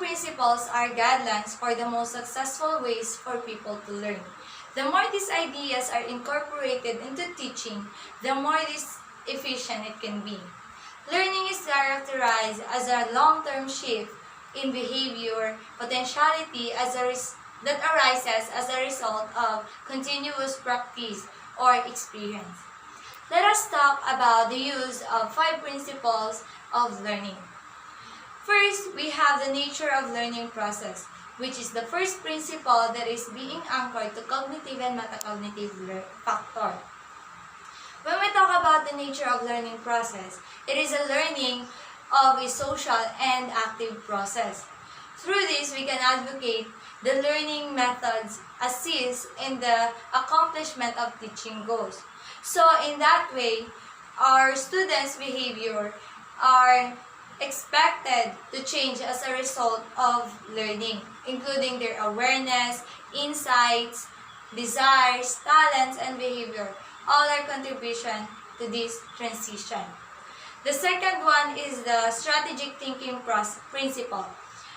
principles are guidelines for the most successful ways for people to learn. The more these ideas are incorporated into teaching, the more efficient it can be. Learning is characterized as a long-term shift in behavior potentiality that arises as a result of continuous practice or experience. Let us talk about the use of 5 principles of learning. First, we have the nature of learning process, which is the first principle that is being anchored to cognitive and metacognitive factor. When we talk about the nature of learning process, it is a learning of a social and active process. Through this, we can advocate the learning methods assist in the accomplishment of teaching goals. So in that way, our students' behavior are expected to change as a result of learning, including their awareness, insights, desires, talents, and behavior. All are contribution to this transition. The second one is the strategic thinking principle,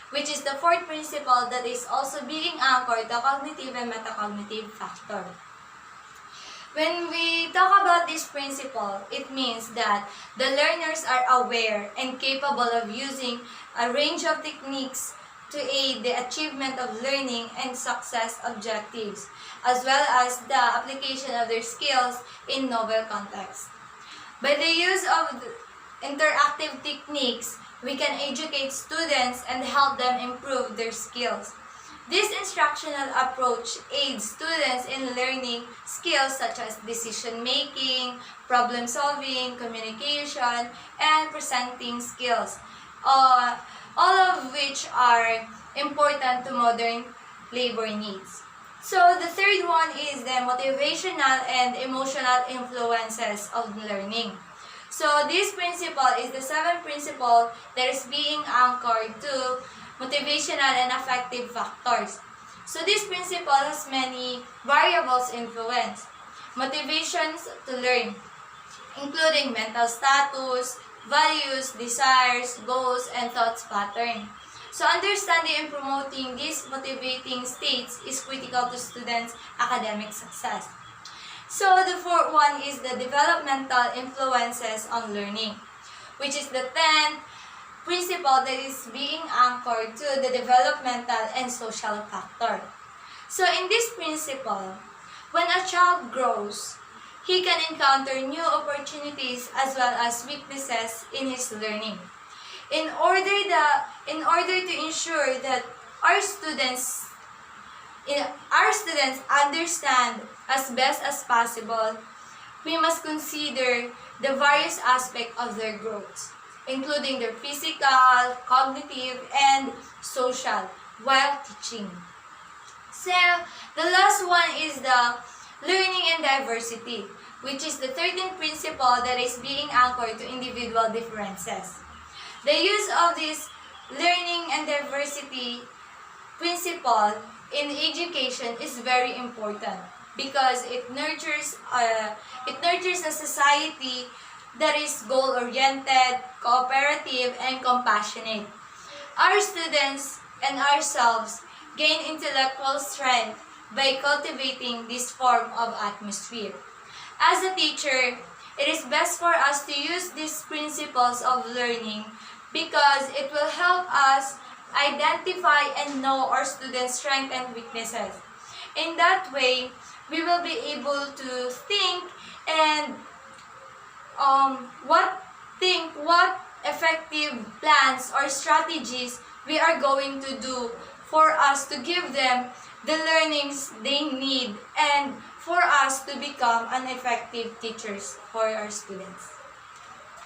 which is the fourth principle that is also being anchored to cognitive and metacognitive factor. When we talk about this principle, it means that the learners are aware and capable of using a range of techniques to aid the achievement of learning and success objectives, as well as the application of their skills in novel contexts. By the use of interactive techniques, we can educate students and help them improve their skills. This instructional approach aids students in learning skills such as decision-making, problem-solving, communication, and presenting skills, all of which are important to modern labor needs. So the third one is the motivational and emotional influences of learning. So this principle is the 7th principle that is being anchored to motivational and affective factors. So this principle has many variables influence. Motivations to learn, including mental status, values, desires, goals, and thoughts pattern. So understanding and promoting these motivating states is critical to students' academic success. So the fourth one is the developmental influences on learning, which is the 10th principle that is being anchored to the developmental and social factor. So in this principle, when a child grows, he can encounter new opportunities as well as weaknesses in his learning. In order to ensure that our students understand as best as possible, we must consider the various aspects of their growth, including their physical, cognitive, and social while teaching. So, the last one is the learning and diversity, which is the 13th principle that is being anchored to individual differences. The use of this learning and diversity principle in education is very important because it nurtures a society that is goal-oriented, cooperative, and compassionate. Our students and ourselves gain intellectual strength by cultivating this form of atmosphere. As a teacher, it is best for us to use these principles of learning because it will help us identify and know our students' strengths and weaknesses. In that way, we will be able to think and what effective plans or strategies we are going to do for us to give them the learnings they need and for us to become an effective teachers for our students.